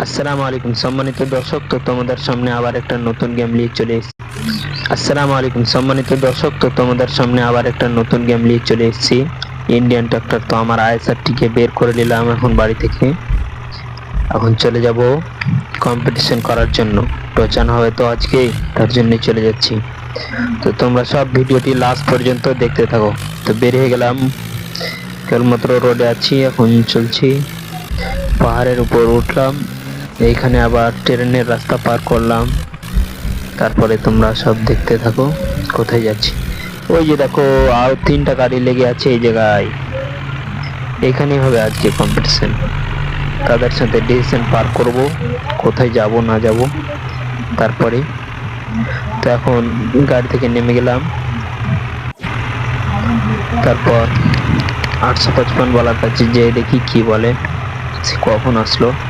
আসসালামু আলাইকুম সম্মানিত দর্শক, তো তোমাদের সামনে আবার একটা নতুন গেম নিয়ে চলে এসেছি। আসসালামু আলাইকুম সম্মানিত দর্শক, তো তোমাদের সামনে আবার একটা নতুন গেম নিয়ে চলে এসেছি, ইন্ডিয়ান ট্রাক্টর। তো আমার আইএসআরটিকে বের করে নিলাম এখন বাড়ি থেকে। এখন চলে যাব কম্পিটিশন করার জন্য। টোচান হবে তো আজকে, তার জন্য চলে যাচ্ছি। তো তোমরা সব ভিডিওটি লাস্ট পর্যন্ত দেখতে থাকো। তো বের হয়ে গেলাম, কেবলমাত্র রোডে আছি, এখন চলছি। পাহাড়ের উপর উঠলাম, এইখানে আবার ট্রেনের রাস্তা পার করলাম। তারপরে তোমরা সব দেখতে থাকো কোথায় যাচ্ছি। ওই যে দেখো, আর 3টা গাড়ি লেগে আছে এই জায়গায়। এখানেই হবে আজকে কম্পিটিশন, তাদের সাথে ডিসিশন পার করব কোথায় যাব না যাব। তারপরে তো এখন গাড়ি থেকে নেমে গেলাম। তারপর 855 বলার কাছে যে দেখি কি বলে, সে কখন আসলো।